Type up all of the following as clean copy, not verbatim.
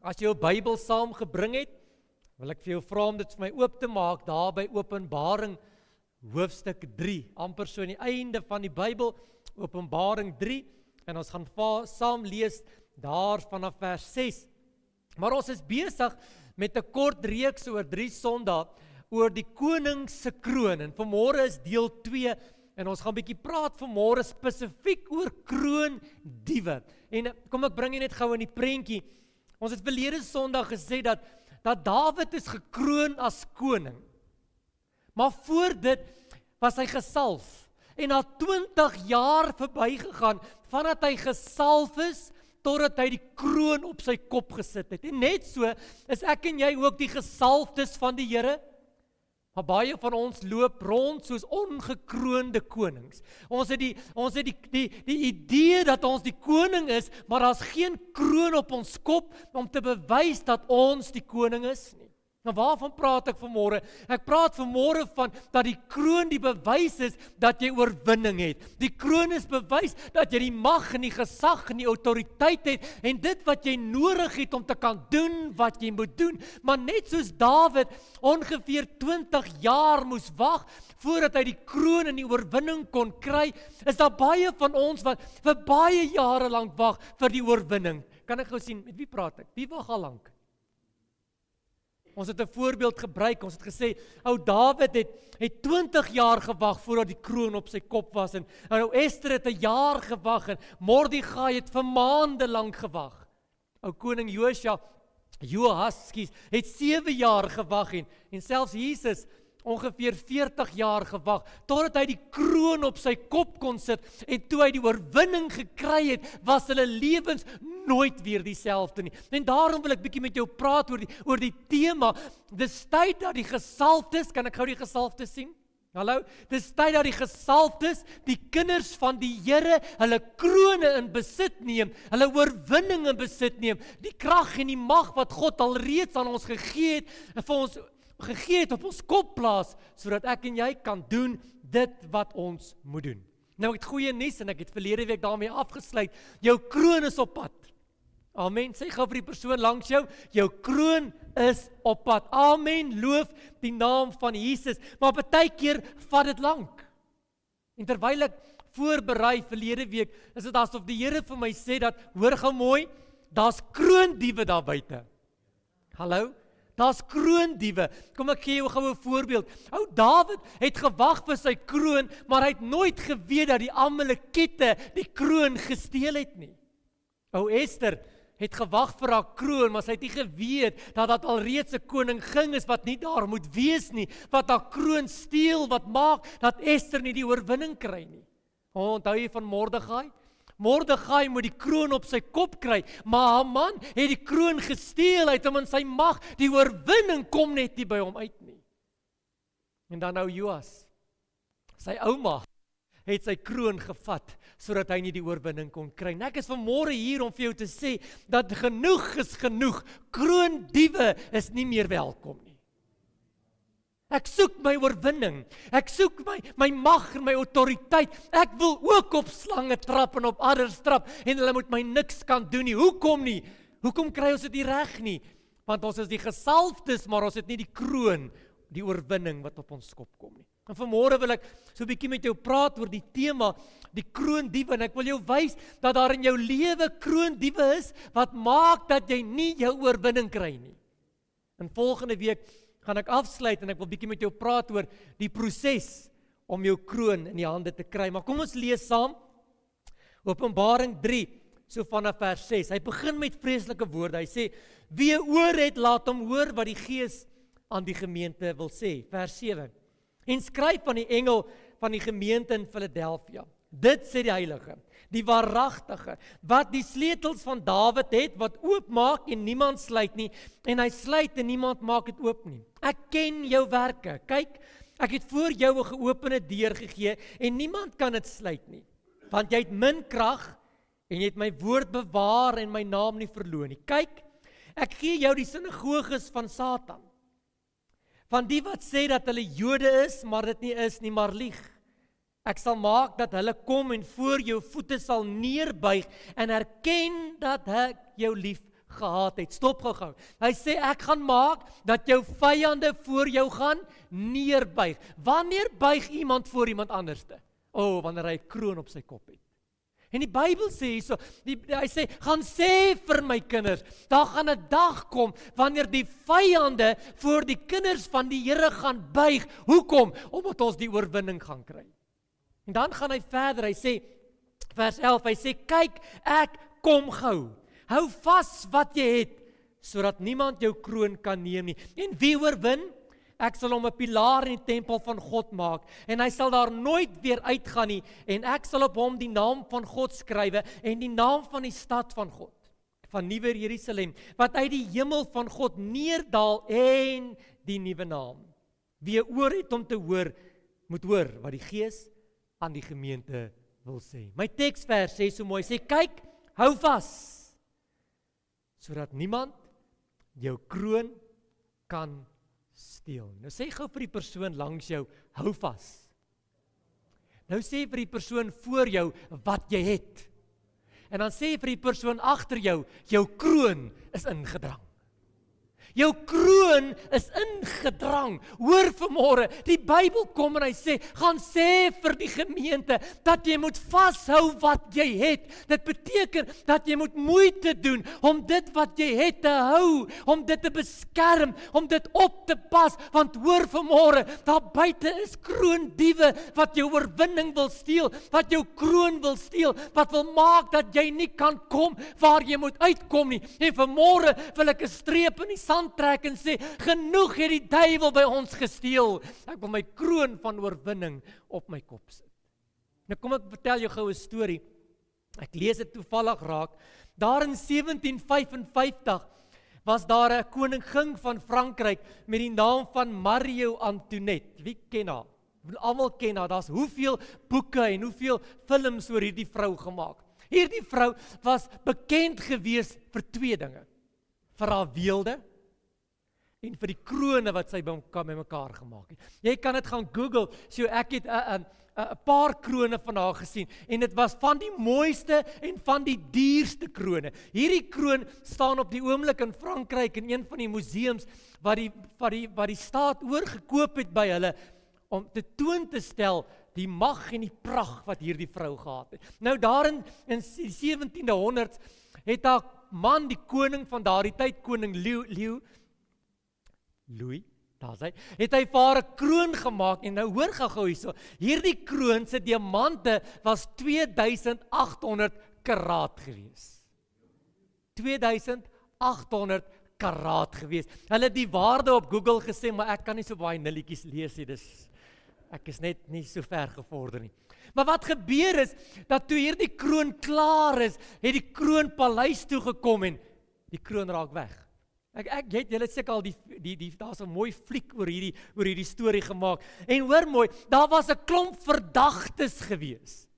As jy jou Bybel saamgebring het, wil ek vir jou vra om dit vir my oop te maak, daar by Openbaring hoofstuk 3, amper so aan die einde van die Bybel, Openbaring 3, en ons gaan saam lees daar vanaf vers 6. Maar ons is besig met 'n kort reeks oor 3 Sondae, oor die koning se kroon, en vanmôre is deel 2, en ons gaan 'n bietjie praat vanmôre spesifiek oor kroondiewe. En kom ek bring jy net gou in die prentjie. Ons het verlede Sondag gesê dat Dawid is gekroon as koning. Maar voor dit was hy gesalf. En na 20 jaar verbygegaan, vandat hy gesalf is, totdat hy die kroon op sy kop gesit het. En net so is ek en jy ook die gesalfdes van die Here. Maar baie van ons loop rond soos ongekroonde konings. Ons het die idee dat ons die koning is, maar daar's geen kroon op ons kop om te bewys dat ons die koning is nie. Nou waarvan praat ek vanmôre? Ek praat vanmôre van dat die kroon die bewys is dat jy oorwinning het. Die kroon is bewys dat jy die mag en die gesag en die autoriteit het en dit wat jy nodig het om te kan doen wat jy moet doen. Maar net soos Dawid ongeveer 20 jaar moes wag voordat hy die kroon en die oorwinning kon kry, is daar baie van ons wat vir baie jare lank wag vir die oorwinning. Kan ek gou sien, met wie praat ek? Wie wag al lank? Ons het 'n voorbeeld gebruik, ons het gesê, ou Dawid het 20 jaar gewag voordat die kroon op sy kop was, en ou Ester het 'n jaar gewag, en Mordegai het vir maande lank gewag. Ou koning Joas het 7 jaar gewag, en selfs Jesus ongeveer 40 jaar gewag, totdat hy die kroon op sy kop kon sit, en toe hy die oorwinning gekry het, was hulle lewens nooit weer dieselfde nie. En daarom wil ek bietjie met jou praat oor die tema, dis tyd dat die gesalfdes, kan ek gou die gesalfdes sien? Hallo, dis tyd dat die gesalfdes, die kinders van die Here, hulle krone in besit neem, hulle oorwinning in besit neem, die krag en die mag wat God alreeds aan ons gegee het, en vir ons gegee het op ons kop plaas, sodat ek en jy kan doen dit wat ons moet doen. Nou ek het goeie nuus, en ek het verlede week daarmee afgesluit, jou kroon is op pad. Amen, sê gou vir die persoon langs jou kroon is op pad. Amen, loof die naam van Jesus, maar partykeer vat dit lank. En terwyl ek voorberei verlede week, is dit asof die Here vir my sê dat, hoor gou mooi, daar's kroondiewe daar buite. Hallo? Daar's kroondiewe. Kom ek gee jou gou 'n voorbeeld. Ou Dawid het gewag vir sy kroon, maar hy het nooit geweet dat die Amalekite die kroon gesteel het nie. Ou Ester het gewag vir haar kroon, maar sy het nie geweet dat dit alreeds 'n koningin is wat nie daar moet wees nie, wat haar kroon steel, wat maak dat Ester nie die oorwinning kry nie. Onthou jy van Mordegai? Mordegai moet die kroon op sy kop kry, maar Haman het die kroon gesteel uit hom in sy mag, die oorwinning kom net nie by hom uit nie. En dan nou Joas, sy ouma, het sy kroon gevat, sodat hy nie die oorwinning kon kry. En ek is vanmôre hier om vir jou te sê, dat genoeg is genoeg, kroondiewe is nie meer welkom nie. Ek soek my oorwinning, ek soek my mag en my autoriteit, ek wil ook op slange trap en op adders trap, en hulle moet my niks kan doen nie. Hoekom nie? Hoekom kry ons dit nie reg nie? Want ons is die gesalfdes, maar ons het nie die kroon, die oorwinning wat op ons kop kom nie. En vanmôre wil ek so 'n bietjie met jou praat oor die tema, die kroondiewe, en ek wil jou wys dat daar in jou lewe kroondiewe is, wat maak dat jy nie jou oorwinning kry nie. En volgende week gaan ek afsluit, en ek wil bietjie met jou praat oor die proses om jou kroon in die hande te kry. Maar kom ons lees saam, Openbaring 3, so vanaf vers 6. Hy begin met vreeslike woorde, hy sê, wie 'n oor het, laat hom hoor wat die Gees aan die gemeente wil sê. Vers 7, en skryf aan die engel van die gemeente in Philadelphia, dit sê die Heilige, die waaragtige, wat die sleutels van Dawid het, wat oopmaak en niemand sluit nie, en hy sluit en niemand maak dit oop nie. Ek ken jou werke, kyk, ek het voor jou 'n geopende deur gegee, en niemand kan dit sluit nie, want jy het min krag, en jy het my woord bewaar, en my naam nie verloon nie. Kyk, ek gee jou die sinagoges van Satan, van die wat sê dat hulle Jode is, maar dit nie is nie, maar lieg. Ek sal maak dat hulle kom en voor jou voete sal neerbuig en erken dat ek jou lief gehaat het. Stop gou. Hy sê ek gaan maak dat jou vyande voor jou gaan neerbuig. Wanneer buig iemand voor iemand anderste? Wanneer hy 'n kroon op sy kop het. En die Bybel sê hierso, hy sê, gaan sê vir my kinders, daar gaan 'n dag kom, wanneer die vyande voor die kinders van die Here gaan buig. Hoekom? Omdat ons die oorwinning gaan kry. En dan gaan hy verder, hy sê, vers 11, hy sê, kyk, ek kom gou. Hou vas wat jy het, sodat niemand jou kroon kan neem nie. En wie oorwin? Ek sal hom 'n pilaar in die tempel van God maak, en hy sal daar nooit weer uitgaan nie, en ek sal op hom die naam van God skrywe, en die naam van die stad van God, van Nuwe Jerusalem, wat uit die hemel van God neerdal, en die nuwe naam. Wie 'n oor het om te hoor, moet hoor wat die Gees aan die gemeente wil sê. My teksvers sê so mooi, sê kyk, hou vas, sodat niemand jou kroon kan steel. Nou sê gou vir die persoon langs jou, hou vas. Nou sê vir die persoon voor jou wat jy het. En dan sê vir die persoon agter jou, jou kroon is ingedrang. Jou kroon is ingedrang. Hoor vanmôre, die Bybel kom en hy sê, gaan sê vir die gemeente, dat jy moet vashou wat jy het. Dit beteken, dat jy moet moeite doen, om dit wat jy het te hou, om dit te beskerm, om dit op te pas, want hoor vanmôre, daar buite is kroondiewe, wat jou oorwinning wil steel, wat jou kroon wil steel, wat wil maak, dat jy nie kan kom, waar jy moet uitkom nie. En vanmôre wil ek 'n streep in die sand trek en sê, genoeg het die duiwel by ons gesteel. Ek wil my kroon van oorwinning op my kop sit. Nou kom ek vertel jou gou 'n storie. Ek lees dit toevallig raak. Daar in 1755 was daar 'n koningin van Frankryk met die naam van Marie Antoinette. Wie ken haar? Almal ken haar. Daar's hoeveel boeke en hoeveel films oor hierdie vrou gemaak. Hierdie vrou was bekend gewees vir twee dinge. Vir haar weelde en vir die krone wat sy by mekaar gemaak het. Jy kan dit gaan Google, so ek het 'n paar krone van haar gesien, en dit was van die mooiste en van die duurste krone. Hierdie kroon staan op die oomblik in Frankryk in een van die museums wat die staat oorgekoop het by hulle, om te toon te stel die mag en die pragt wat hierdie vrou gehad het. Nou daarin in die 1700s het haar man, die koning van daardie tyd, koning Louis, het hy vir haar 'n kroon gemaak, en nou hoor gou hierso, hierdie kroon se diamante was 2800 karaat gewees. 2800 karaat gewees. Hulle het die waarde op Google gesê, maar ek kan nie so baie nulletjies lees nie, ek is net nie so ver gevorder nie. Maar wat gebeur is, dat toe hierdie kroon klaar is, het die kroon paleis toe gekom en die kroon raak weg. Julle seker al daar's 'n mooi fliek oor hierdie storie gemaak. En hoor mooi, daar was 'n klomp verdagtes gewees.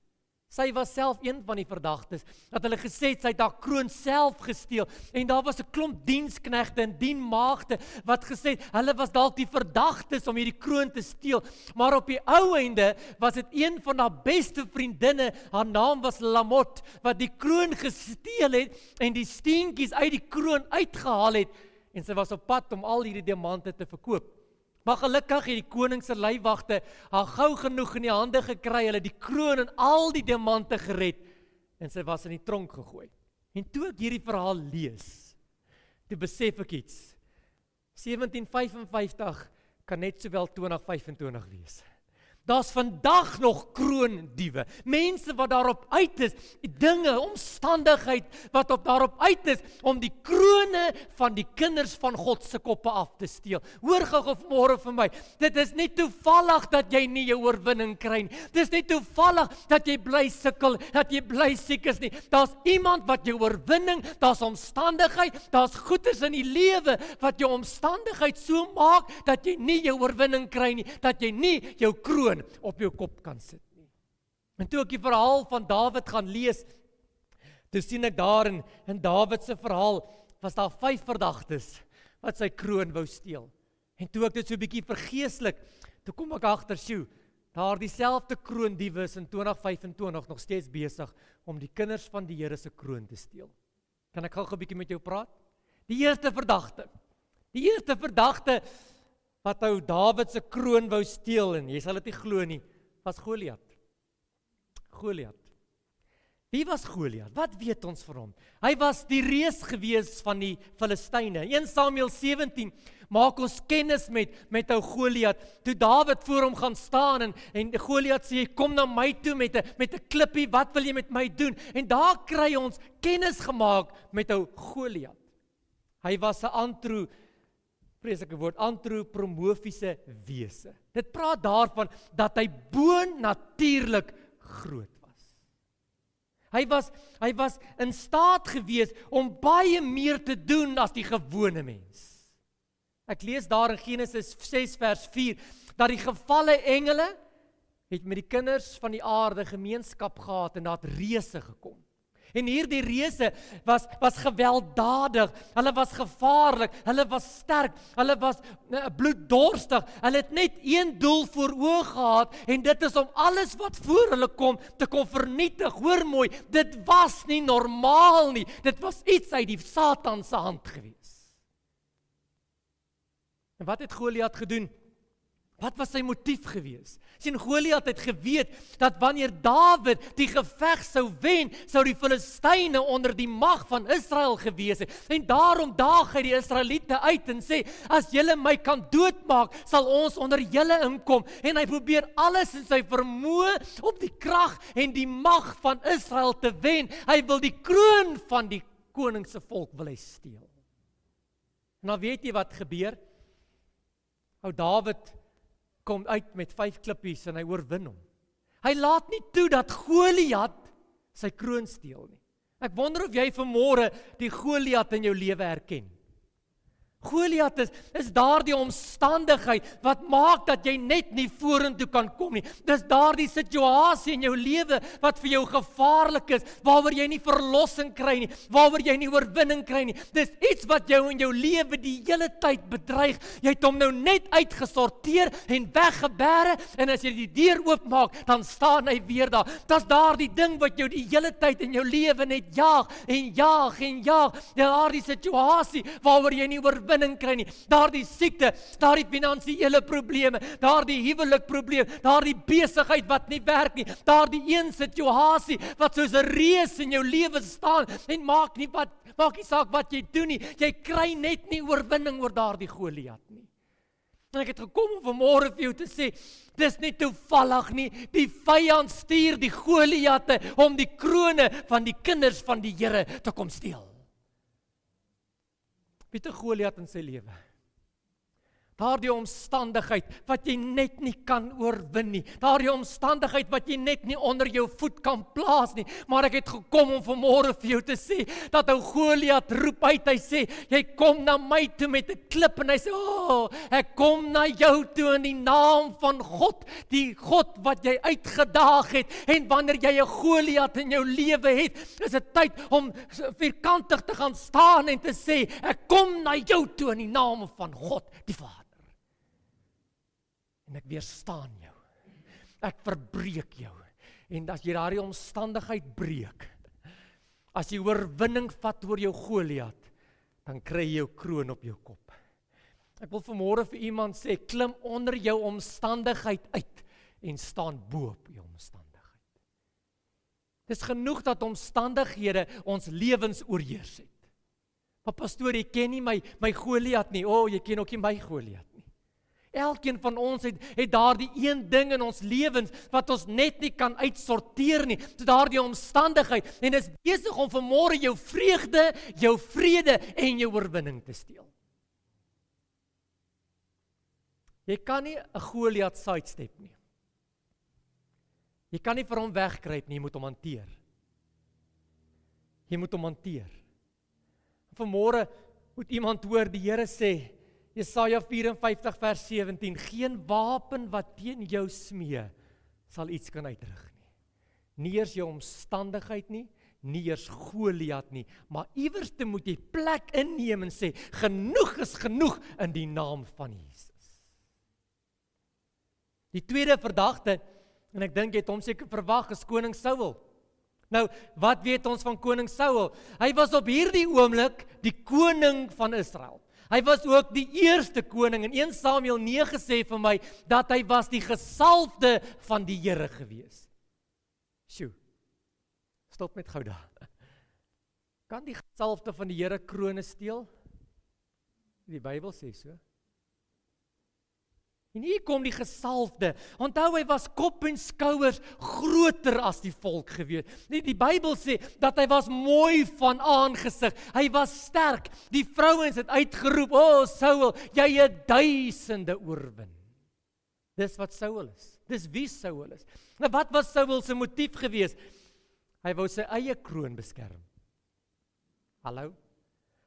Sy was self een van die verdagtes, dat hulle gesê het, sy het haar kroon self gesteel, en daar was 'n klomp diensknegte en dienmaagde, wat gesê het, hulle was dalk die verdagtes om hierdie kroon te steel, maar op die ou einde, was dit een van haar beste vriendinne, haar naam was Lamotte, wat die kroon gesteel het, en die steentjies uit die kroon uitgehaal het, en sy was op pad om al hierdie diamante te verkoop. Maar gelukkig het die koning se leiwagte haar gou genoeg in die hande gekry, hulle die kroon en al die diamante gered, en sy was in die tronk gegooi. En toe ek hierdie verhaal lees, toe besef ek iets. 1755 kan net sowel 2025 wees. Daar's vandag nog kroondiewe, mense wat daarop uit is, dinge, omstandigheid wat daarop uit is, om die krone van die kinders van God se koppe af te steel. Hoor gou vanmôre vir my, dit is nie toevallig dat jy nie jou oorwinning kry nie, dit is nie toevallig dat jy bly sukkel, dat jy bly siek is nie, daar's iemand wat jou oorwinning, daar's omstandigheid, daar's goedes in die lewe, wat jou omstandigheid so maak, dat jy nie jou oorwinning kry nie, dat jy nie jou kroon op jou kop kan sit nie. En toe ek die verhaal van Dawid gaan lees, toe sien ek daar in Dawid se verhaal, was daar 5 verdagtes, wat sy kroon wou steel. En toe ek dit so 'n bietjie vergeeslik, toe kom ek agter, daar dieselfde kroondiewe is in 2025 nog steeds besig, om die kinders van die Here se kroon te steel. Kan ek gou 'n bietjie met jou praat? Die eerste verdagte wat ou Dawid se kroon wou steel, en jy sal dit nie glo nie, was Goliat. Wie was Goliat? Wat weet ons van hom? Hy was die reus gewees van die Filistyne. 1 Samuel 17 maak ons kennis met ou Goliat. Toe Dawid voor hom gaan staan en Goliat sê, kom na my toe met 'n klippie, wat wil jy met my doen? En daar kry ons kennis gemaak met ou Goliat. Hy was 'n vreeslike woord, antropomofiese wese. Dit praat daarvan dat hy bo-natuurlik groot was. Hy was in staat gewees om baie meer te doen as die gewone mens. Ek lees daar in Genesis 6 vers 4, dat die gevalle engele het met die kinders van die aarde gemeenskap gehad en daar het reëse gekom. En hierdie reëse was gewelddadig, hulle was gevaarlik, hulle was sterk, hulle was bloeddorstig, hulle het net een doel voor oë gehad, en dit is om alles wat voor hulle kom, te kon vernietig. Hoor mooi, dit was nie normaal nie, dit was iets uit die Satan se hand gewees. En wat het Goliat gedoen? Wat was sy motief gewees? Sien, Goliat het geweet dat wanneer Dawid die geveg sou wen, sou die Filistyne onder die mag van Israel gewees het. En daarom daag hy die Israeliete uit en sê, as julle my kan doodmaak, sal ons onder julle inkom. En hy probeer alles in sy vermoë om die krag en die mag van Israel te wen. Hy wil die kroon van die koningse volk wil hy steel. En dan weet jy wat gebeur? Ou Dawid kom uit met 5 klippies en hy oorwin hom. Hy laat nie toe dat Goliat sy kroon steel nie. Ek wonder of jy vanmôre die Goliat in jou lewe herken. Goliat is daardie omstandigheid wat maak dat jy net nie vorentoe kan kom nie. Dis daardie situasie in jou lewe wat vir jou gevaarlik is, waaroor jy nie verlossing kry nie, waaroor jy nie oorwinning kry nie. Dis iets wat jou in jou lewe die hele tyd bedreig. Jy het hom nou net uitgesorteer en weggebêre, en as jy die deur oopmaak, dan staan hy weer daar. Dis daardie ding wat jou die hele tyd in jou lewe net jaag en jaag en jaag. Daardie situasie waaroor jy nie oorwinning kry nie, daardie siekte, daardie finansiële probleme, daardie huwelikprobleem, daardie besigheid wat nie werk nie, daardie een situasie wat soos 'n reus in jou lewe staan en maak nie saak wat jy doen nie, jy kry net nie oorwinning oor daardie Goliat nie. En ek het gekom om vanmôre vir jou te sê, dis nie toevallig nie, die vyand stuur die Goliatte om die krone van die kinders van die Here te kom steel. Wie het 'n Goliat in sy lewe? Daardie omstandigheid wat jy net nie kan oorwin nie. Daardie omstandigheid wat jy net nie onder jou voet kan plaas nie. Maar ek het gekom om vanmôre vir jou te sê, dat ou Goliat roep uit, hy sê, jy kom na my toe met 'n klip, en hy sê, ek kom na jou toe in die naam van God, die God wat jy uitgedaag het. En wanneer jy 'n Goliat in jou lewe het, is dit tyd om vierkantig te gaan staan en te sê, ek kom na jou toe in die naam van God, die Vader. En ek weerstaan jou. Ek verbreek jou. En as jy daardie omstandigheid breek, as jy oorwinning vat oor jou Goliat, dan kry jy jou kroon op jou kop. Ek wil vanmôre vir iemand sê, klim onder jou omstandigheid uit en staan bo op jou omstandigheid. Dis genoeg dat omstandighede ons lewens oorheers het. Maar pastoor, jy ken nie my Goliat nie. Jy ken ook nie my Goliat nie. Elkeen van ons het daardie een ding in ons lewens wat ons net nie kan uitsorteer nie. Daardie omstandigheid, en is besig om vanmôre jou vreugde, jou vrede en jou oorwinning te steel. Jy kan nie 'n Goliat sidestep nie. Jy kan nie vir hom wegkruip nie, jy moet hom hanteer. Jy moet hom hanteer. Vanmôre moet iemand hoor, die Here sê, Jesaja 54 vers 17, geen wapen wat teen jou smee, sal iets kan uitrig nie. Nie eers jou omstandigheid nie, nie eers Goliat nie, maar iewers te moet jy plek inneem en sê, genoeg is genoeg in die naam van Jesus. Die tweede verdagte, en ek dink jy het hom seker verwag, is koning Saul. Nou, wat weet ons van koning Saul? Hy was op hierdie oomblik die koning van Israel. Hy was ook die eerste koning, en 1 Samuel 9 sê vir my, dat hy was die gesalfde van die Here gewees. Sjoe, stop net gou daar. Kan die gesalfde van die Here krone steel? Die Bybel sê so. En hier kom die gesalfde. Onthou, hy was kop en skouers groter as die volk gewees. Die Bybel sê dat hy was mooi van aangesig. Hy was sterk. Die vrouens het uitgeroep, "O Saul, jy het duisende oorwin." Dis wat Saul is. Dis wie Saul is. Nou wat was Saul se motief gewees? Hy wou sy eie kroon beskerm. Hallo?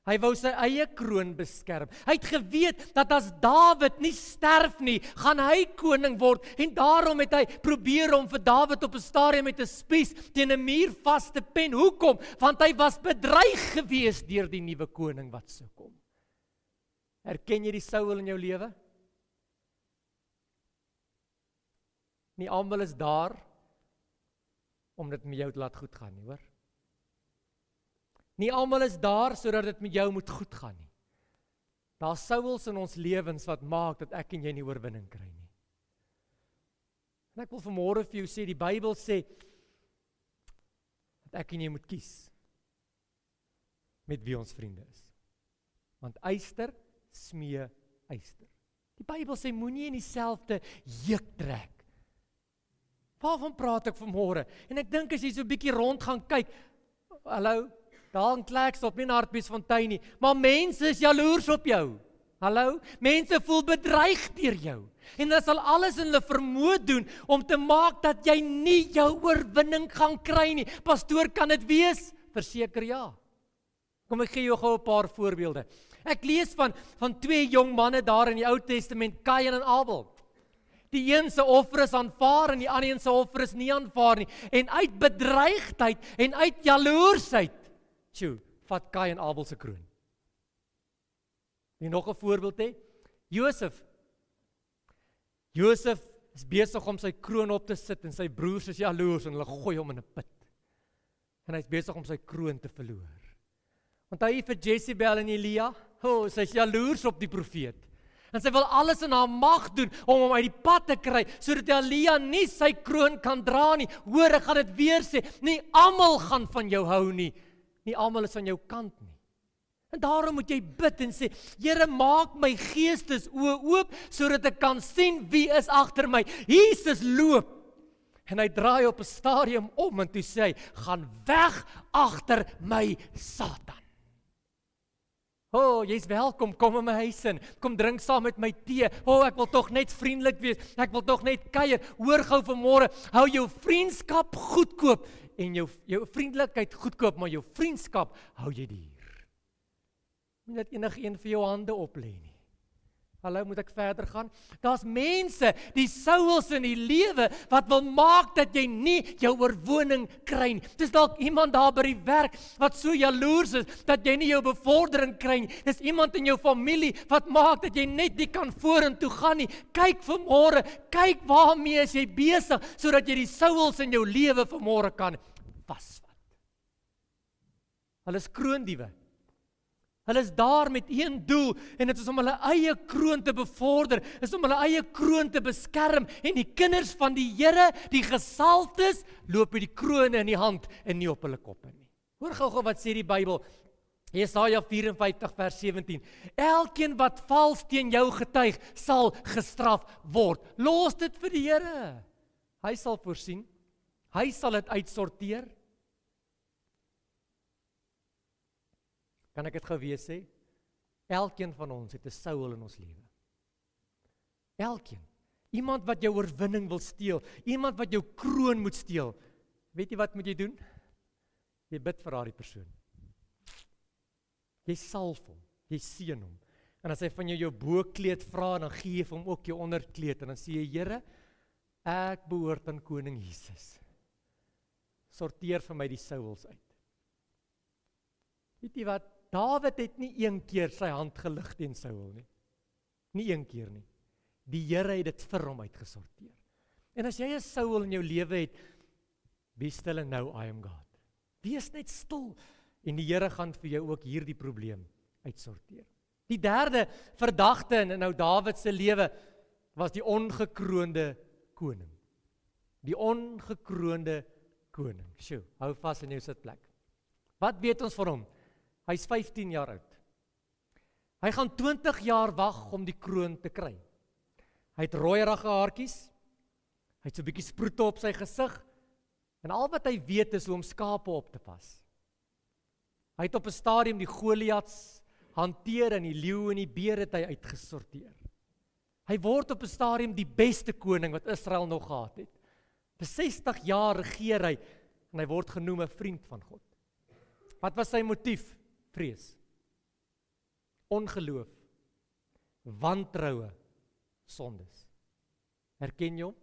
Hy wou sy eie kroon beskerm. Hy het geweet dat as Dawid nie sterf nie, gaan hy koning word, en daarom het hy probeer om vir Dawid op 'n stadium met 'n spies teen 'n muur vas te pen. Hoekom? Want hy was bedreig gewees deur die nuwe koning wat sou kom. Herken jy die Saul in jou lewe? Nie almal is daar om dit met jou te laat goed gaan nie, hoor. Nie almal is daar sodat dit met jou moet goed gaan nie. Daar's Sauls in ons lewens wat maak dat ek en jy nie oorwinning kry nie. En ek wil vanmôre vir jou sê, die Bybel sê dat ek en jy moet kies met wie ons vriende is. Want yster smee yster. Die Bybel sê moenie in dieselfde juk trek. Waarvan praat ek vanmôre? En ek dink as jy so 'n bietjie rond gaan kyk, hallo, daar in Klerksdorp, nie in Hartbeesfontein nie, maar mense is jaloers op jou. Hallo, mense voel bedreig deur jou. En hulle sal alles in hulle vermoë doen om te maak dat jy nie jou oorwinning gaan kry nie. Pastoor, kan dit wees? Verseker ja. Kom ek gee jou gou 'n paar voorbeelde. Ek lees van 2 jong manne daar in die Ou Testament, Kain en Abel. Die een se offer is aanvaar en die ander een se offer is nie aanvaar nie. En uit bedreigdheid en uit jaloersheid, vat Kain en Abel se kroon. En nog 'n voorbeeld hê, Josef is besig om sy kroon op te sit en sy broers is jaloers en hulle gooi hom in 'n put. En hy is besig om sy kroon te verloor. Want hy vir Jezebel en Elia, sy is jaloers op die profeet. En sy wil alles in haar mag doen om hom uit die pad te kry, sodat Elia nie sy kroon kan dra nie. Hoor, ek gaan dit weer sê, nie almal gaan van jou hou nie. Nie almal is aan jou kant nie. En daarom moet jy bid en sê, Here, maak my geestesoë oop, sodat ek kan sien wie is agter my. Jesus loop. En hy draai op 'n stadium om en toe sê hy, gaan weg agter my Satan. Jy's welkom, kom in my huis in, kom drink saam met my tee. Ek wil tog net vriendelik wees, ek wil tog net kuier. Hoor gou vanmôre, hou jou vriendskap goedkoop en jou vriendelikheid goedkoop, maar jou vriendskap hou jy duur. Nie dat enige een vir jou hande oplê nie. Hallo, moet ek verder gaan? Daar's mense, die Sauls in die lewe, wat wil maak dat jy nie jou oorwinning kry nie. Dis dalk iemand daar by die werk, wat so jaloers is, dat jy nie jou bevordering kry nie. Dis iemand in jou familie, wat maak dat jy net nie kan vorentoe gaan nie. Kyk vanmôre, kyk waarmee is jy besig, sodat jy die Sauls in jou lewe vanmôre kan vasvat. Hulle is kroondiewe. Hulle is daar met een doel, en dit is om hulle eie kroon te bevorder, is om hulle eie kroon te beskerm, en die kinders van die Here, die gesalfdes, loop met die krone in die hand, en nie op hulle koppe nie. Hoor gou wat sê die Bybel, Jesaja 54 vers 17, elkeen wat vals teen jou getuig, sal gestraf word. Los dit vir die Here. Hy sal voorsien, hy sal dit uitsorteer. Kan ek dit gou weer sê? Elkeen van ons het 'n Saul in ons lewe. Elkeen. Iemand wat jou oorwinning wil steel, iemand wat jou kroon moet steel. Weet jy wat moet jy doen? Jy bid vir daardie persoon. Jy salf hom, jy seën hom. En as hy van jou bokleed vra, dan gee jy vir hom ook jou onderkleed en dan sê jy, Here, ek behoort aan koning Jesus. Sorteer vir my die Sauls uit. Weet jy wat? Dawid het nie een keer sy hand gelig teen Saul nie. Nie een keer nie. Die Here het dit vir hom uitgesorteer. En as jy 'n Saul in jou lewe het, be still and know I am God. Wees net stil en die Here gaan vir jou ook hierdie probleem uitsorteer. Die derde verdagte in nou Dawid se lewe was die ongekroonde koning. Die ongekroonde koning. Sjoe, hou vas in jou sitplek. Wat weet ons van hom? Hy's 15 jaar oud. Hy gaan 20 jaar wag om die kroon te kry. Hy het rooierige haartjies, hy het so 'n bietjie sproete op sy gesig, en al wat hy weet is hoe om skape op te pas. Hy het op 'n stadium die Goliats hanteer en die leeu en die beer het hy uitgesorteer. Hy word op 'n stadium die beste koning wat Israel nog gehad het. Vir 60 jaar regeer hy en hy word genoem 'n vriend van God. Wat was sy motief? Vrees. Ongeloof. Wantroue. Sondes. Herken jy hom?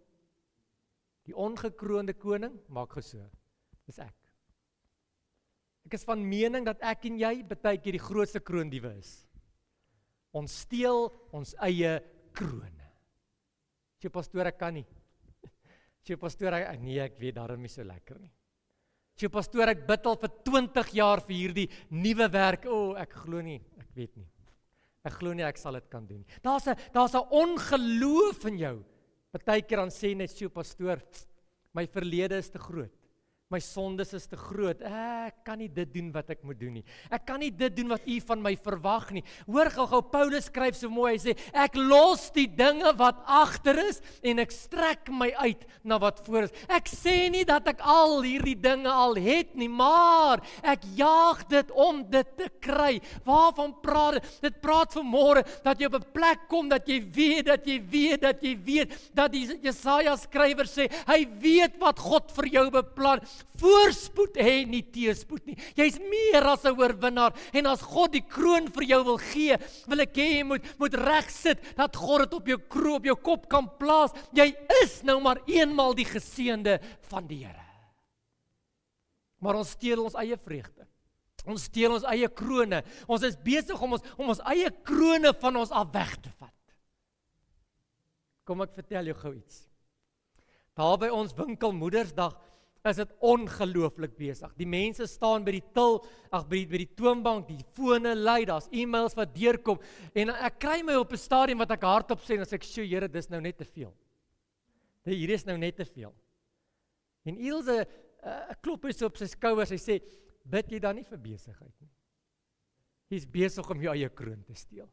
Die ongekroonde koning maak geso. Dis ek. Ek is van mening dat ek en jy baie keer die grootste kroondiewe is. Ons steel ons eie krone. Sê pastoor, ek kan nie. Sê pastoor, nee, ek weet daarom nie so lekker nie. Sê pastoor, ek bid al vir 20 jaar vir hierdie nuwe werk. Ek glo nie, ek weet nie. Ek glo nie ek sal dit kan doen. Daar's 'n ongeloof in jou. Baie keer dan sê net so pastoor, my verlede is te groot. My sondes is te groot. Ek kan nie dit doen wat ek moet doen nie. Ek kan nie dit doen wat u van my verwag nie. Hoor gou, Paulus skryf so mooi, hy sê, ek los die dinge wat agter is en ek strek my uit na wat voor is. Ek sê nie dat ek al hierdie dinge al het nie, maar ek jaag dit om dit te kry. Waarvan praat dit? Dit praat vanmôre dat jy op 'n plek kom dat jy weet, dat die Jesaja skrywer sê, hy weet wat God vir jou beplan. Voorspoed hê nie teëspoed nie. Jy's meer as 'n oorwinnaar en as God die kroon vir jou wil gee, wil ek hê jy moet reg sit dat God dit op jou kop kan plaas. Jy is nou maar eenmal die geseënde van die Here. Maar ons steel ons eie vreugde. Ons steel ons eie krone. Ons is besig om ons eie krone van ons af weg te vat. Kom ek vertel jou gou iets. Daar by ons winkel Moedersdag is dit ongelooflik besig. Die mense staan by die toonbank, die fone lui, daar's e-mails wat deurkom en ek kry my op 'n stadium wat ek hardop sê en as ek sê, Here, dis nou net te veel. Hier is nou net te veel. En Ilse klop hy so op sy skouers, hy sê, bid jy dan nie vir besigheid nie? Hy's besig om jou eie kroon te steel.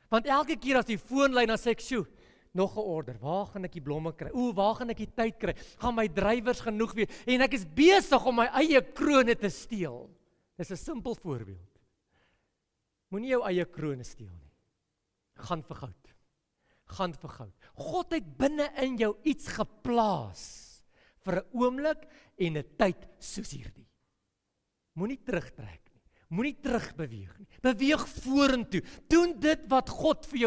Want elke keer as die foon lui, dan sê ek, sjoe, nog 'n order, waar gaan ek die blomme kry? Waar gaan ek die tyd kry? Gaan my drywers genoeg wees? En ek is besig om my eie krone te steel. Dis 'n simpel voorbeeld. Moenie jou eie krone steel nie. Gaan vir goud. Gaan vir goud. God het binne in jou iets geplaas vir 'n oomblik en 'n tyd soos hierdie. Moenie terugtrek. Moenie terugbeweeg nie. Beweeg vorentoe. Doen dit wat God van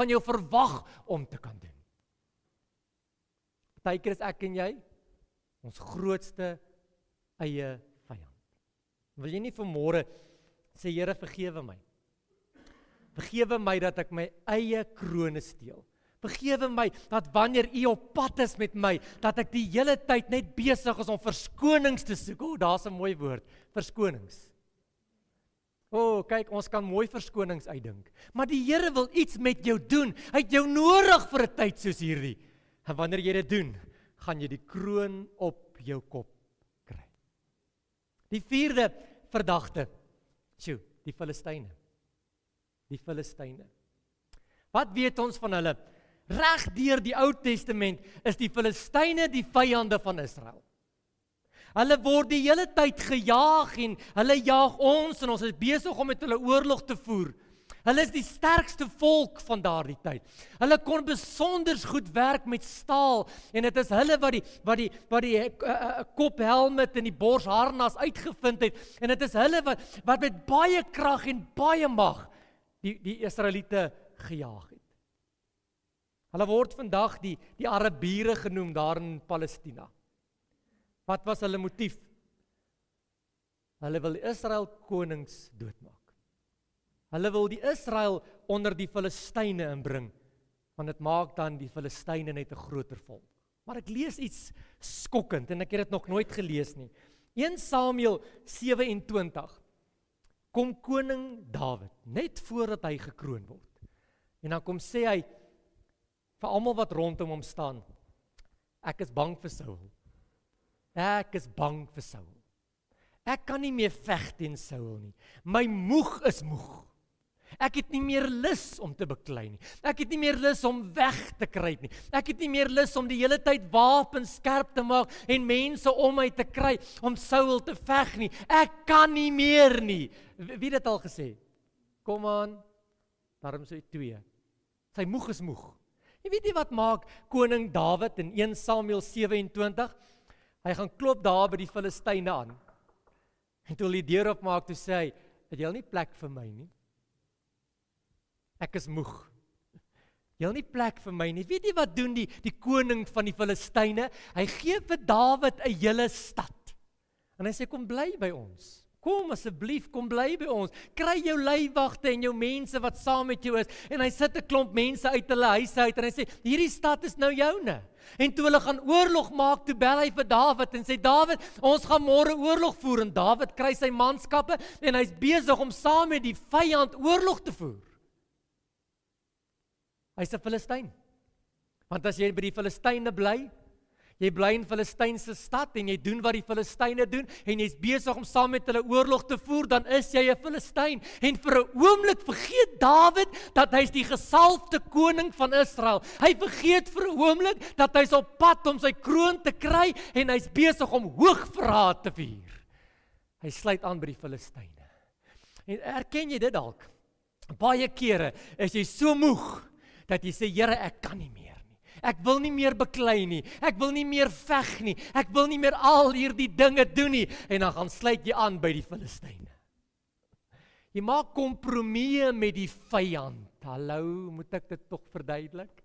jou verwag om te kan doen. Partykeer is ek en jy ons grootste eie vyand. Wil jy nie vanmôre sê, Here, vergewe my. Vergewe my dat ek my eie krone steel. Vergewe my dat wanneer U op pad is met my, dat ek die hele tyd net besig is om verskonings te soek. Daar's 'n mooi woord, verskonings. Kyk, ons kan mooi verskonings uitdink. Maar die Here wil iets met jou doen. Hy het jou nodig vir 'n tyd soos hierdie. En wanneer jy dit doen, gaan jy die kroon op jou kop kry. Die vierde verdagte, die Filistyne. Die Filistyne. Wat weet ons van hulle? Reg deur die Ou Testament is die Filistyne die vyande van Israel. Hulle word die hele tyd gejaag en hulle jaag ons en ons is besig om met hulle oorlog te voer. Hulle is die sterkste volk van daardie tyd. Hulle kon besonder goed werk met staal en dit is hulle wat die kophelm en die borsharnas uitgevind het en dit is hulle wat met baie krag en baie mag die Israeliete gejaag het. Hulle word vandag die Arabiere genoem daar in Palestina. Wat was hulle motief? Hulle wil Israel konings doodmaak. Hulle wil die Israel onder die Filistyne inbring, want dit maak dan die Filistyne net 'n groter volk. Maar ek lees iets skokkend en ek het dit nog nooit gelees nie. 1 Samuel 27 kom koning Dawid, net voordat hy gekroon word. En dan kom sê hy, vir almal wat rondom hom staan, ek is bang vir Saul. Ek is bang vir Saul. Ek kan nie meer veg teen Saul nie. My moeg is moeg. Ek het nie meer lus om te beklei nie. Ek het nie meer lus om weg te kruip nie. Ek het nie meer lus om die hele tyd wapens skerp te maak en mense om my te kry om Saul te veg nie. Ek kan nie meer nie. Wie het dit al gesê? Kom aan, daarom sê 2. Sy moeg is moeg. Jy weet nie wat maak koning Dawid in 1 Samuel 27? Hy gaan klop daar by die Filistyne aan. En toe hy die deur opmaak, toe sê hy, het jy al nie plek vir my nie? Ek is moeg. Jy al nie plek vir my nie. Weet jy wat doen die koning van die Filistyne? Hy gee vir Dawid 'n hele stad. En hy sê, kom bly by ons. Kom asseblief, kom bly by ons. Kry jou leiwagte en jou mense wat saam met jou is. En hy sit 'n klomp mense uit hulle huise uit en hy sê, hierdie stad is nou joune. En toe hulle gaan oorlog maak, toe bel hy vir Dawid en sê, Dawid, ons gaan môre oorlog voer. En Dawid kry sy manskappe en hy's besig om saam met die vyand oorlog te voer. Hy's 'n Filistyn. Want as jy by die Filistyne bly, jy bly in Filistynse stad en jy doen wat die Filistyne doen en jy's besig om saam met hulle oorlog te voer, dan is jy 'n Filistyn. En vir 'n oomblik vergeet Dawid dat hy's die gesalfde koning van Israel. Hy vergeet vir 'n oomblik dat hy's op pad om sy kroon te kry en hy's besig om hoogverraad te vier. Hy sluit aan by die Filistyne. En erken jy dit dalk? Baie kere is jy so moeg dat jy sê, Here, ek kan nie meer nie. Ek wil nie meer beklei nie. Ek wil nie meer veg nie. Ek wil nie meer al hierdie dinge doen nie. En dan gaan sluit jy aan by die Filistyne. Jy maak kompromieë met die vyand. Hallo, moet ek dit tog verduidelik?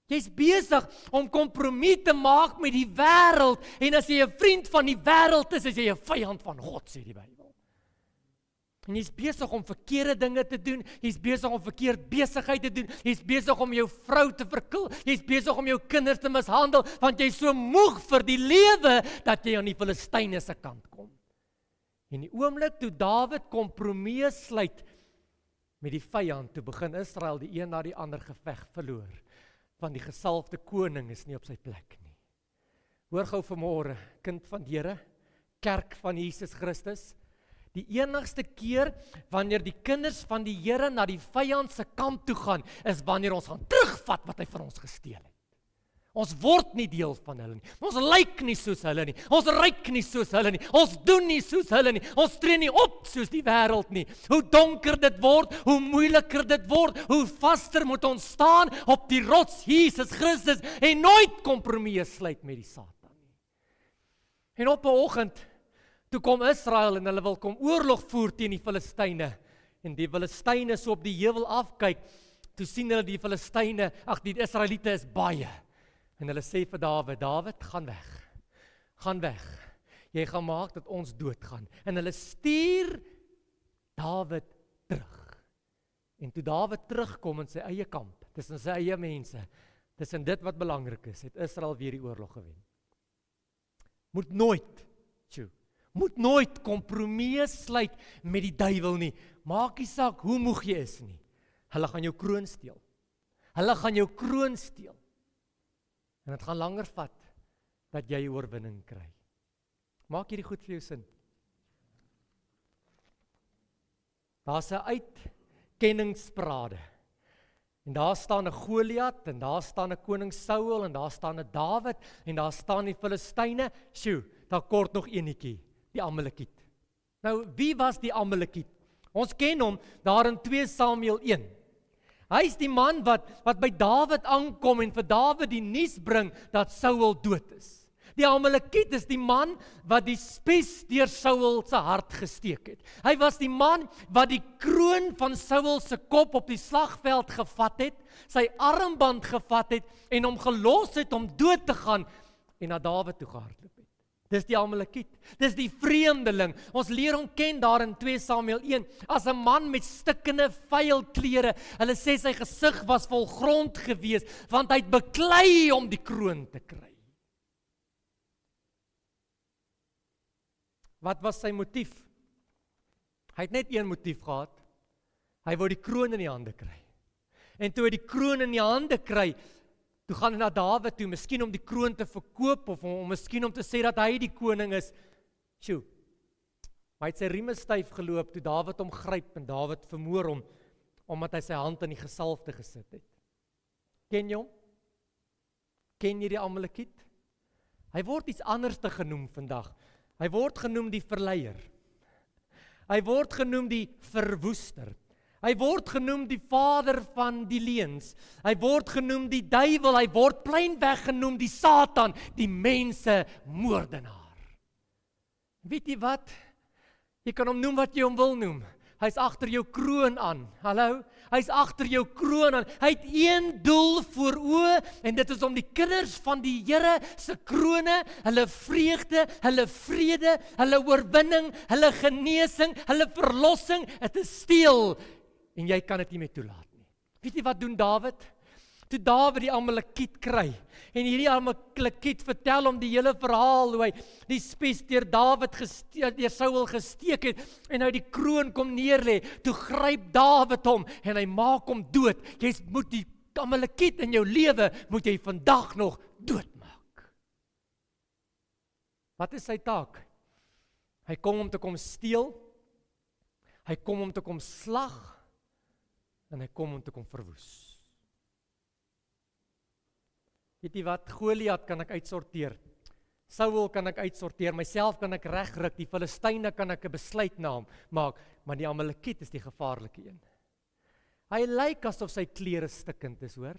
Jy's besig om kompromie te maak met die wêreld. En as jy 'n vriend van die wêreld is jy 'n vyand van God, sê die Bybel. En jy's besig om verkeerde dinge te doen, jy's besig om verkeerd besigheid te doen, jy's besig om jou vrou te verkil, jy's besig om jou kinders te mishandel, want jy's so moeg vir die lewe, dat jy aan die Filistyne se kant kom. En die oomblik toe Dawid kompromie sluit met die vyand, toe begin Israel die een na die ander geveg verloor, want die gesalfde koning is nie op sy plek nie. Hoor gou vanmôre, kind van die Here, kerk van Jesus Christus, die enigste keer wanneer die kinders van die Here na die vyand se kamp toe gaan, is wanneer ons gaan terugvat wat hy van ons gesteel het. Ons word nie deel van hulle nie. Ons lyk nie soos hulle nie. Ons ryk nie soos hulle nie. Ons doen nie soos hulle nie. Ons tree nie op soos die wêreld nie. Hoe donker dit word, hoe moeiliker dit word, hoe vaster moet ons staan op die rots Jesus Christus en nooit kompromie sluit met die Satan nie. En op 'n oggend toe kom Israel en hulle wil kom oorlog voer teen die Filistyne. En die Filistyne so op die heuwel afkyk, toe sien hulle die Filistyne, die Israeliete is baie. En hulle sê vir Dawid, Dawid, gaan weg. Jy gaan maak dat ons doodgaan. En hulle stuur Dawid terug. En toe Dawid terugkom in sy eie kamp, tussen sy eie mense, tussen dit wat belangrik is, het Israel weer die oorlog gewen. Moet nooit kompromie sluit met die duiwel nie. Maak nie saak hoe moeg jy is nie. Hulle gaan jou kroon steel. En dit gaan langer vat dat jy oorwinning kry. Maak hierdie goed vir jou sin. Daar's 'n uitkenningsparade. En daar staan 'n Goliat, en daar staan 'n koning Saul, en daar staan 'n Dawid, en daar staan die Filistyne. Daar kort nog enetjie, die Amalekiet. Nou, wie was die Amalekiet? Ons ken hom daar in 2 Samuel 1. Hy is die man wat by Dawid aankom en vir Dawid die nuus bring dat Saul dood is. Die Amalekiet is die man wat die spes deur Saul se hart gesteek het. Hy was die man wat die kroon van Saul se kop op die slagveld gevat het, sy armband gevat het en hom gelos het om dood te gaan en na Dawid toe gehardloop het. Dis die Amalekiet, dis die vreemdeling. Ons leer hom ken daar in 2 Samuel 1, as 'n man met stikkende, vuil klere. Hulle sê sy gesig was vol grond gewees, want hy het beklei om die kroon te kry. Wat was sy motief? Hy het net een motief gehad. Hy wou die kroon in die hande kry. En toe hy die kroon in die hande kry, toe gaan hy na Dawid toe, miskien om die kroon te verkoop, of miskien om te sê dat hy die koning is. Sjoe, maar hy het sy rieme styf geloop, toe Dawid hom gryp, en Dawid vermoor hom, omdat hy sy hand in die gesalfde gesit het. Ken jy hom? Ken jy die Amalekiet? Hy word iets anders te genoem vandag. Hy word genoem die verleier. Hy word genoem die verwoester. Hy word genoem die vader van die leuns. Hy word genoem die duiwel. Hy word pleinweg genoem die Satan, die mense moordenaar. Weet jy wat? Jy kan hom noem wat jy hom wil noem. Hy's agter jou kroon aan. Hallo? Hy's agter jou kroon aan. Hy het een doel voor oë, en dit is om die kinders van die Here se krone, hulle vreugde, hulle vrede, hulle oorwinning, hulle genesing, hulle verlossing te steel. En jy kan dit nie meer toelaat nie. Weet jy wat doen Dawid? Toe Dawid die Amalekiet kry, en hierdie Amalekiet vertel hom die hele verhaal, hoe hy die spies deur deur Saul gesteek het, en hy die kroon kom neerlê, toe gryp Dawid hom, en hy maak hom dood. Jy moet die Amalekiet in jou lewe, moet jy vandag nog doodmaak. Wat is sy taak? Hy kom om te kom steel, hy kom om te kom slag, en hy kom om te kom verwoes. Weet jy wat, Goliat kan ek uitsorteer, Saul kan ek uitsorteer, myself kan ek regryk, die Filistyne kan ek 'n besluit na hom maak, maar die Amalekiet is die gevaarlike een. Hy lyk asof sy klere stikkend is, hoor.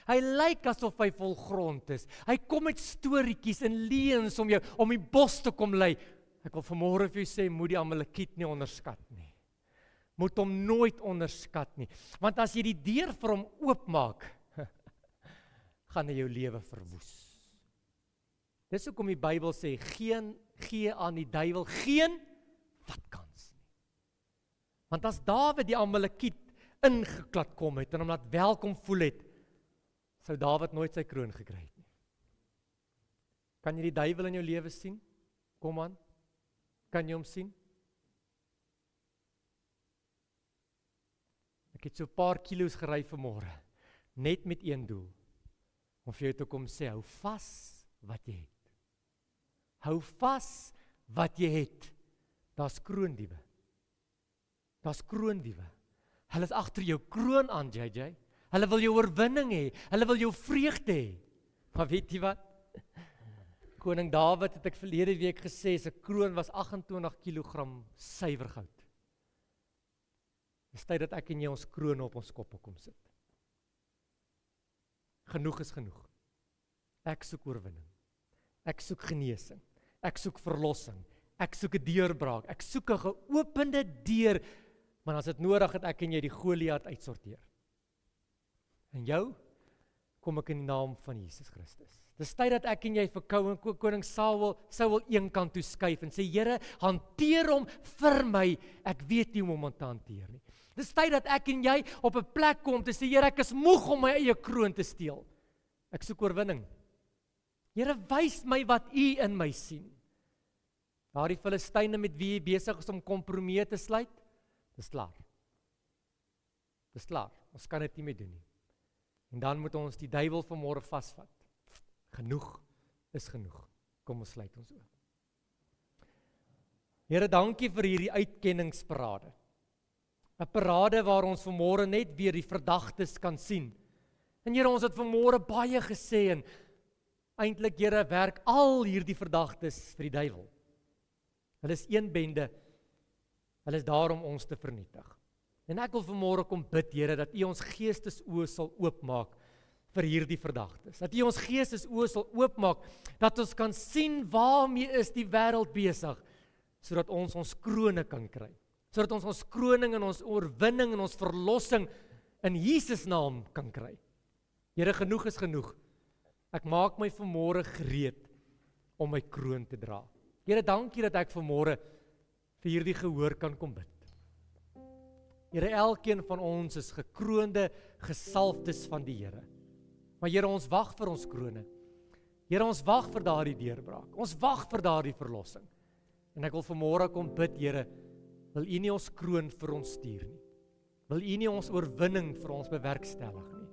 Hy lyk asof hy vol grond is. Hy kom met storieetjies en leuns om jou om die bos te kom lei. Ek wil vanmôre vir jou sê, moet die Amalekiet nie onderskat nie. Moet hom nooit onderskat nie, want as jy die deur vir hom oopmaak, gaan hy jou lewe verwoes. Dis hoekom die Bybel sê, gee aan die duiwel geen watkans nie. Want as Dawid die Amalekiet ingeklad kom het, en hom laat welkom voel het, sou Dawid nooit sy kroon gekry het nie. Kan jy die duiwel in jou lewe sien? Kom aan, kan jy hom sien? Ek het so 'n paar kilos gery vanmôre, net met een doel, om vir jou te kom sê, hou vas wat jy het. Hou vas wat jy het. Daar's kroondiewe. Daar's kroondiewe. Hulle is agter jou kroon aan, JJ. Hulle wil jou oorwinning hê. Hulle wil jou vreugde hê. Maar weet jy wat? Koning Dawid het ek verlede week gesê, sy kroon was 28 kg suiwer goud. Dis tyd dat ek en jy ons krone op ons koppe kom sit. Genoeg is genoeg. Ek soek oorwinning. Ek soek genesing. Ek soek verlossing. Ek soek 'n deurbraak. Ek soek 'n geopende deur. Maar as dit nodig het, ek en jy die Goliat uitsorteer. En jou kom ek in die naam van Jesus Christus. Dis tyd dat ek en jy vir koning Saul een kant toe skuif en sê, Here, hanteer hom vir my. Ek weet nie hoe om hom te hanteer nie. Dis tyd dat ek en jy op 'n plek kom te sê, Here, ek is moeg om my eie kroon te steel. Ek soek oorwinning. Here, wys my wat U in my sien. Daardie Filistyne met wie jy besig is om kompromie te sluit, dis klaar. Dis klaar. Ons kan dit nie meer doen nie. En dan moet ons die duiwel vanmôre vasvat. Genoeg is genoeg. Kom ons sluit ons oë. Here, dankie vir hierdie uitkenningsparade. 'n Parade waar ons vanmôre net weer die verdagtes kan sien. En Here, ons het vanmôre baie gesê en eintlik, Here, werk al hierdie verdagtes vir die duiwel. Hulle is een bende. Hulle is daar om ons te vernietig. En ek wil vanmôre kom bid, Here, dat U ons geestesoë sal oopmaak vir hierdie verdagtes. Dat U ons geestesoë sal oopmaak, dat ons kan sien waarmee is die wêreld besig, sodat ons krone kan kry. Sodat ons kroning en ons oorwinning en ons verlossing in Jesus naam kan kry. Here, genoeg is genoeg. Ek maak my vanmôre gereed om my kroon te dra. Here, dankie dat ek vanmôre vir hierdie gehoor kan kom bid. Here, elkeen van ons is gekroonde gesalfdes van die Here. Maar Here, ons wag vir ons krone. Here, ons wag vir daardie deurbraak. Ons wag vir daardie verlossing. En ek wil vanmôre kom bid, Here, wil U nie ons kroon vir ons stuur nie. Wil U nie ons oorwinning vir ons bewerkstellig nie,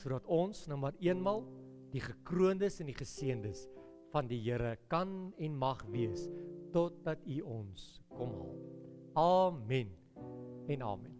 sodat ons nou maar eenmal die gekroondes en die geseëndes van die Here kan en mag wees, totdat U ons kom haal. Amen en amen.